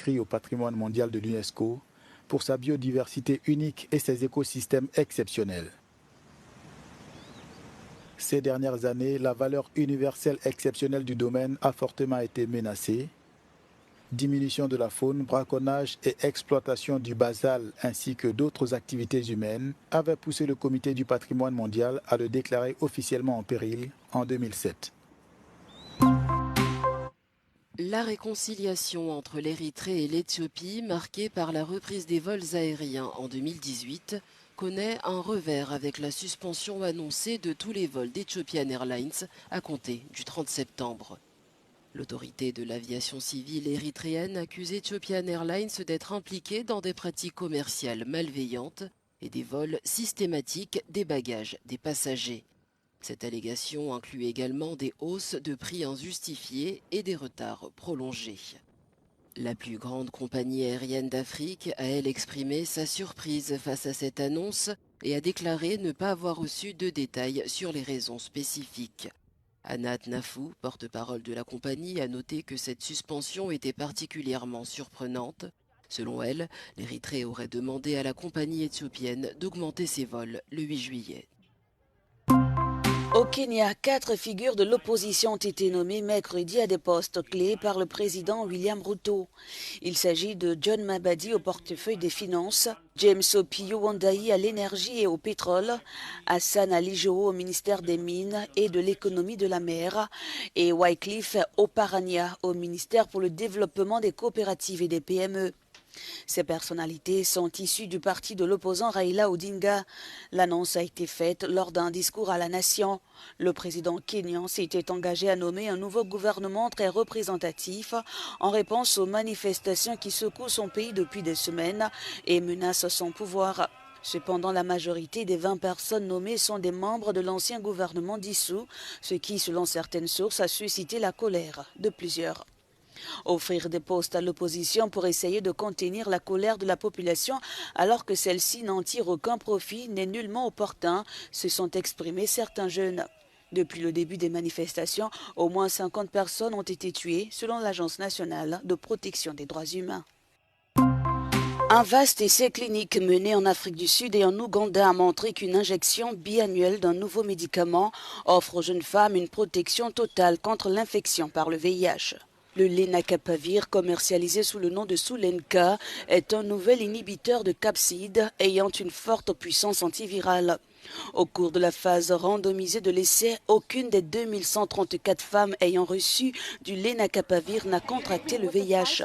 inscrit au patrimoine mondial de l'UNESCO pour sa biodiversité unique et ses écosystèmes exceptionnels. Ces dernières années, la valeur universelle exceptionnelle du domaine a fortement été menacée. Diminution de la faune, braconnage et exploitation du basal ainsi que d'autres activités humaines avaient poussé le Comité du patrimoine mondial à le déclarer officiellement en péril en 2007. La réconciliation entre l'Érythrée et l'Éthiopie, marquée par la reprise des vols aériens en 2018, connaît un revers avec la suspension annoncée de tous les vols d'Ethiopian Airlines à compter du 30 septembre. L'autorité de l'aviation civile érythréenne accuse Ethiopian Airlines d'être impliquée dans des pratiques commerciales malveillantes et des vols systématiques des bagages des passagers. Cette allégation inclut également des hausses de prix injustifiées et des retards prolongés. La plus grande compagnie aérienne d'Afrique a, elle, exprimé sa surprise face à cette annonce et a déclaré ne pas avoir reçu de détails sur les raisons spécifiques. Anat Nafou, porte-parole de la compagnie, a noté que cette suspension était particulièrement surprenante. Selon elle, l'Érythrée aurait demandé à la compagnie éthiopienne d'augmenter ses vols le 8 juillet. Au Kenya, 4 figures de l'opposition ont été nommées mercredi à des postes clés par le président William Ruto. Il s'agit de John Mabadi au portefeuille des finances, James Opiyo Wandayi à l'énergie et au pétrole, Hassan Ali Joho au ministère des Mines et de l'économie de la mer et Wycliffe Oparanya au ministère pour le développement des coopératives et des PME. Ces personnalités sont issues du parti de l'opposant Raila Odinga. L'annonce a été faite lors d'un discours à la nation. Le président kényan s'était engagé à nommer un nouveau gouvernement très représentatif en réponse aux manifestations qui secouent son pays depuis des semaines et menacent son pouvoir. Cependant, la majorité des 20 personnes nommées sont des membres de l'ancien gouvernement dissous, ce qui, selon certaines sources, a suscité la colère de plusieurs. Offrir des postes à l'opposition pour essayer de contenir la colère de la population alors que celle-ci n'en tire aucun profit n'est nullement opportun, se sont exprimés certains jeunes. Depuis le début des manifestations, au moins 50 personnes ont été tuées selon l'Agence nationale de protection des droits humains. Un vaste essai clinique mené en Afrique du Sud et en Ouganda a montré qu'une injection biannuelle d'un nouveau médicament offre aux jeunes femmes une protection totale contre l'infection par le VIH. Le lenacapavir, commercialisé sous le nom de Sulenka, est un nouvel inhibiteur de capside ayant une forte puissance antivirale. Au cours de la phase randomisée de l'essai, aucune des 2134 femmes ayant reçu du lenacapavir n'a contracté le VIH.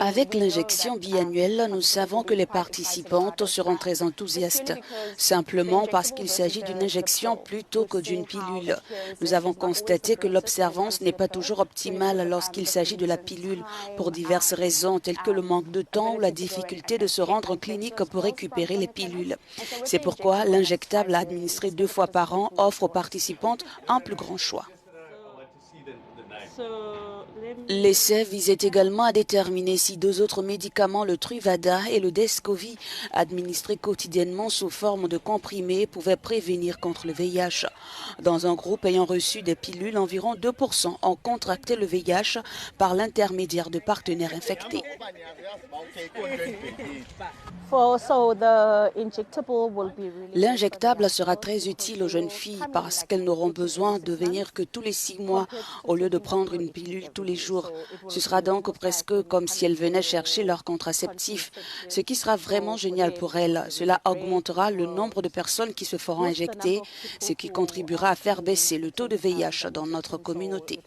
Avec l'injection biannuelle, nous savons que les participantes seront très enthousiastes, simplement parce qu'il s'agit d'une injection plutôt que d'une pilule. Nous avons constaté que l'observance n'est pas toujours optimale lorsqu'il s'agit de la pilule, pour diverses raisons telles que le manque de temps ou la difficulté de se rendre en clinique pour récupérer les pilules. C'est pourquoi l'injectable à administrer 2 fois par an offre aux participantes un plus grand choix. L'essai visait également à déterminer si 2 autres médicaments, le Truvada et le Descovy, administrés quotidiennement sous forme de comprimés, pouvaient prévenir contre le VIH. Dans un groupe ayant reçu des pilules, environ 2% ont contracté le VIH par l'intermédiaire de partenaires infectés. L'injectable sera très utile aux jeunes filles parce qu'elles n'auront besoin de venir que tous les 6 mois au lieu de prendre une pilule tous les jours. Ce sera donc presque comme si elles venaient chercher leur contraceptif, ce qui sera vraiment génial pour elles. Cela augmentera le nombre de personnes qui se feront injecter, ce qui contribuera à faire baisser le taux de VIH dans notre communauté.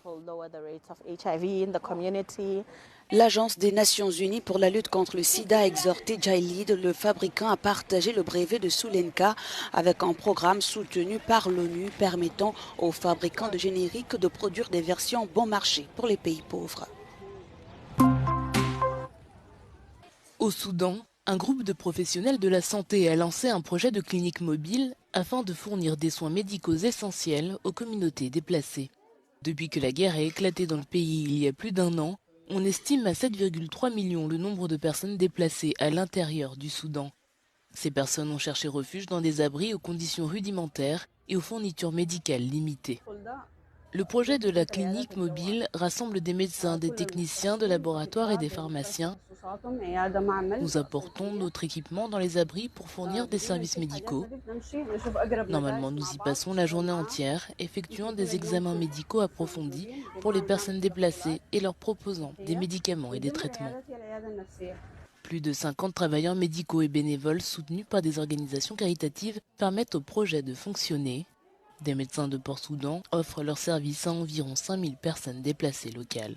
L'Agence des Nations Unies pour la lutte contre le sida a exhorté Gilead, le fabricant, à partager le brevet de Sulenka avec un programme soutenu par l'ONU permettant aux fabricants de génériques de produire des versions bon marché pour les pays pauvres. Au Soudan, un groupe de professionnels de la santé a lancé un projet de clinique mobile afin de fournir des soins médicaux essentiels aux communautés déplacées. Depuis que la guerre a éclaté dans le pays il y a plus d'1 an, on estime à 7,3 millions le nombre de personnes déplacées à l'intérieur du Soudan. Ces personnes ont cherché refuge dans des abris aux conditions rudimentaires et aux fournitures médicales limitées. Le projet de la clinique mobile rassemble des médecins, des techniciens de laboratoire et des pharmaciens. Nous apportons notre équipement dans les abris pour fournir des services médicaux. Normalement, nous y passons la journée entière, effectuant des examens médicaux approfondis pour les personnes déplacées et leur proposant des médicaments et des traitements. Plus de 50 travailleurs médicaux et bénévoles soutenus par des organisations caritatives permettent au projet de fonctionner. Des médecins de Port-Soudan offrent leurs services à environ 5000 personnes déplacées locales.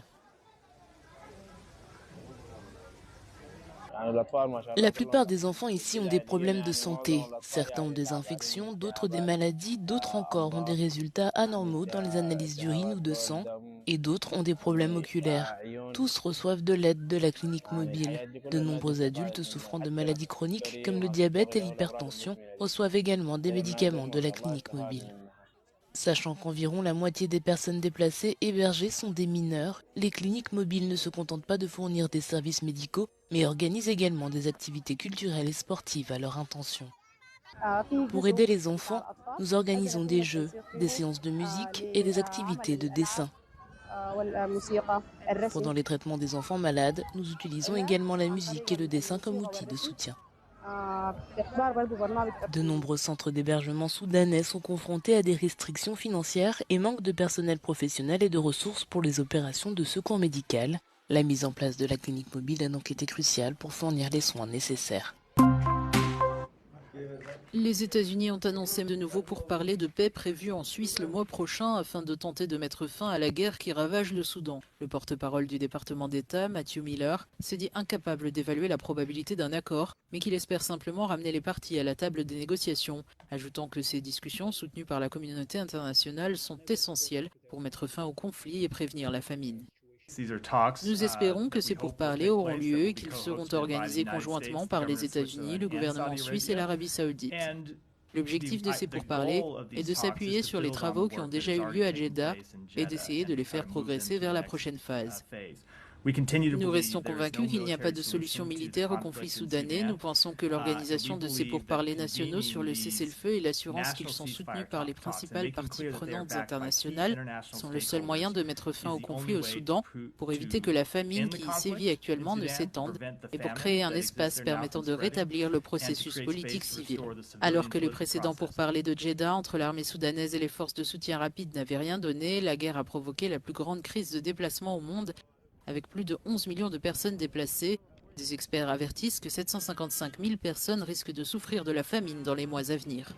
La plupart des enfants ici ont des problèmes de santé. Certains ont des infections, d'autres des maladies, d'autres encore ont des résultats anormaux dans les analyses d'urine ou de sang, et d'autres ont des problèmes oculaires. Tous reçoivent de l'aide de la clinique mobile. De nombreux adultes souffrant de maladies chroniques comme le diabète et l'hypertension reçoivent également des médicaments de la clinique mobile. Sachant qu'environ la moitié des personnes déplacées hébergées sont des mineurs, les cliniques mobiles ne se contentent pas de fournir des services médicaux, mais organisent également des activités culturelles et sportives à leur intention. Pour aider les enfants, nous organisons des jeux, des séances de musique et des activités de dessin. Pendant les traitements des enfants malades, nous utilisons également la musique et le dessin comme outil de soutien. De nombreux centres d'hébergement soudanais sont confrontés à des restrictions financières et manquent de personnel professionnel et de ressources pour les opérations de secours médical. La mise en place de la clinique mobile a donc été cruciale pour fournir les soins nécessaires. Les États-Unis ont annoncé de nouveau pourparlers de paix prévus en Suisse le mois prochain afin de tenter de mettre fin à la guerre qui ravage le Soudan. Le porte-parole du département d'État, Matthew Miller, s'est dit incapable d'évaluer la probabilité d'un accord, mais qu'il espère simplement ramener les parties à la table des négociations, ajoutant que ces discussions, soutenues par la communauté internationale, sont essentielles pour mettre fin au conflit et prévenir la famine. Nous espérons que ces pourparlers auront lieu et qu'ils seront organisés conjointement par les États-Unis, le gouvernement suisse et l'Arabie saoudite. L'objectif de ces pourparlers est de s'appuyer sur les travaux qui ont déjà eu lieu à Jeddah et d'essayer de les faire progresser vers la prochaine phase. Nous restons convaincus qu'il n'y a pas de solution militaire au conflit soudanais. Nous pensons que l'organisation de ces pourparlers nationaux sur le cessez-le-feu et l'assurance qu'ils sont soutenus par les principales parties prenantes internationales sont le seul moyen de mettre fin au conflit au Soudan pour éviter que la famine qui y sévit actuellement ne s'étende et pour créer un espace permettant de rétablir le processus politique civil. Alors que les précédents pourparlers de Jeddah entre l'armée soudanaise et les forces de soutien rapide n'avaient rien donné, la guerre a provoqué la plus grande crise de déplacement au monde, avec plus de 11 millions de personnes déplacées. Des experts avertissent que 755 000 personnes risquent de souffrir de la famine dans les mois à venir.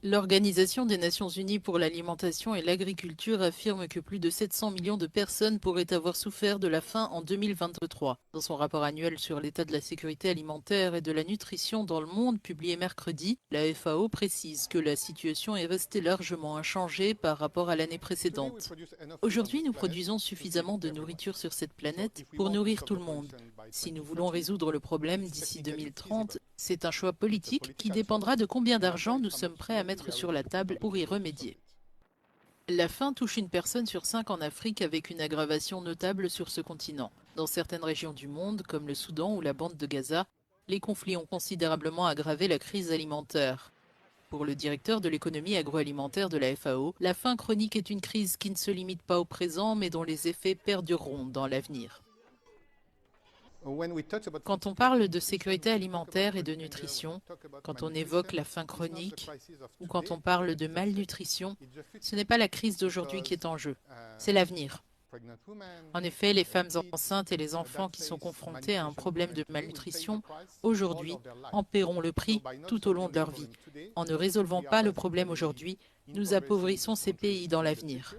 L'Organisation des Nations Unies pour l'alimentation et l'agriculture affirme que plus de 700 millions de personnes pourraient avoir souffert de la faim en 2023. Dans son rapport annuel sur l'état de la sécurité alimentaire et de la nutrition dans le monde, publié mercredi, la FAO précise que la situation est restée largement inchangée par rapport à l'année précédente. Aujourd'hui, nous produisons suffisamment de nourriture sur cette planète pour nourrir tout le monde. Si nous voulons résoudre le problème d'ici 2030, c'est un choix politique qui dépendra de combien d'argent nous sommes prêts à mettre sur la table pour y remédier. La faim touche une personne sur 5 en Afrique avec une aggravation notable sur ce continent. Dans certaines régions du monde, comme le Soudan ou la bande de Gaza, les conflits ont considérablement aggravé la crise alimentaire. Pour le directeur de l'économie agroalimentaire de la FAO, la faim chronique est une crise qui ne se limite pas au présent mais dont les effets perdureront dans l'avenir. Quand on parle de sécurité alimentaire et de nutrition, quand on évoque la faim chronique ou quand on parle de malnutrition, ce n'est pas la crise d'aujourd'hui qui est en jeu, c'est l'avenir. En effet, les femmes enceintes et les enfants qui sont confrontés à un problème de malnutrition, aujourd'hui, en paieront le prix tout au long de leur vie. En ne résolvant pas le problème aujourd'hui, nous appauvrissons ces pays dans l'avenir.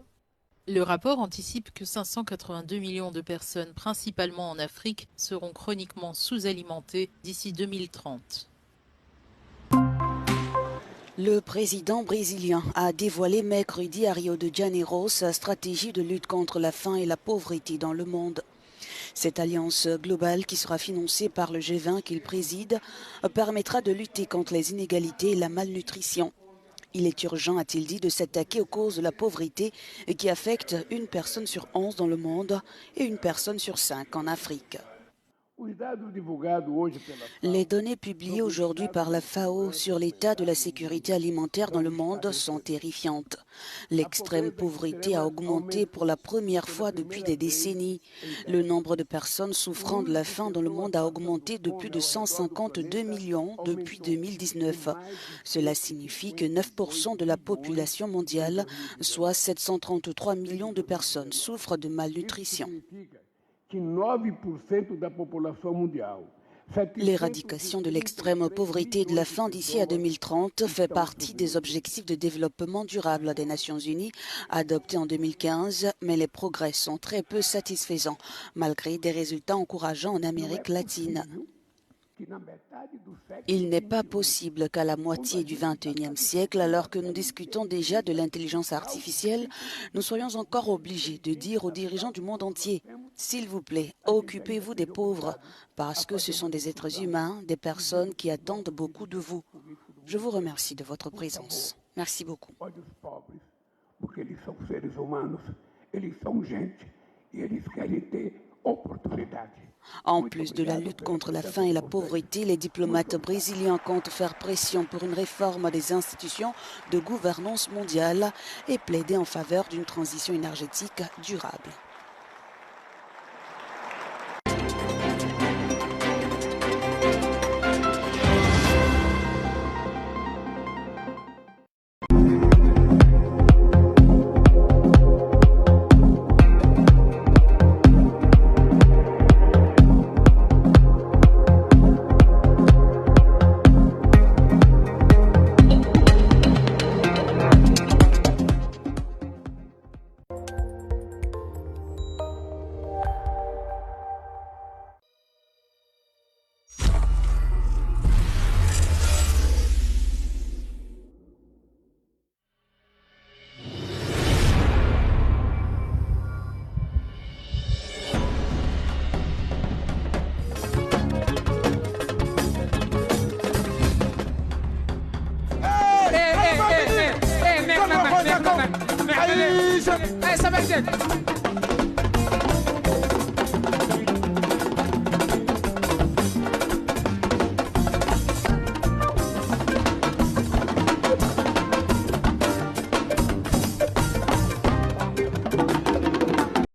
Le rapport anticipe que 582 millions de personnes, principalement en Afrique, seront chroniquement sous-alimentées d'ici 2030. Le président brésilien a dévoilé mercredi à Rio de Janeiro sa stratégie de lutte contre la faim et la pauvreté dans le monde. Cette alliance globale qui sera financée par le G20 qu'il préside permettra de lutter contre les inégalités et la malnutrition. Il est urgent, a-t-il dit, de s'attaquer aux causes de la pauvreté qui affecte une personne sur 11 dans le monde et une personne sur 5 en Afrique. Les données publiées aujourd'hui par la FAO sur l'état de la sécurité alimentaire dans le monde sont terrifiantes. L'extrême pauvreté a augmenté pour la première fois depuis des décennies. Le nombre de personnes souffrant de la faim dans le monde a augmenté de plus de 152 millions depuis 2019. Cela signifie que 9% de la population mondiale, soit 733 millions de personnes, souffrent de malnutrition. L'éradication de l'extrême pauvreté et de la faim d'ici à 2030 fait partie des objectifs de développement durable des Nations Unies adoptés en 2015, mais les progrès sont très peu satisfaisants, malgré des résultats encourageants en Amérique latine. Il n'est pas possible qu'à la moitié du XXIe siècle, alors que nous discutons déjà de l'intelligence artificielle, nous soyons encore obligés de dire aux dirigeants du monde entier « S'il vous plaît, occupez-vous des pauvres, parce que ce sont des êtres humains, des personnes qui attendent beaucoup de vous. » Je vous remercie de votre présence. Merci beaucoup. En plus de la lutte contre la faim et la pauvreté, les diplomates brésiliens comptent faire pression pour une réforme des institutions de gouvernance mondiale et plaider en faveur d'une transition énergétique durable. Hey,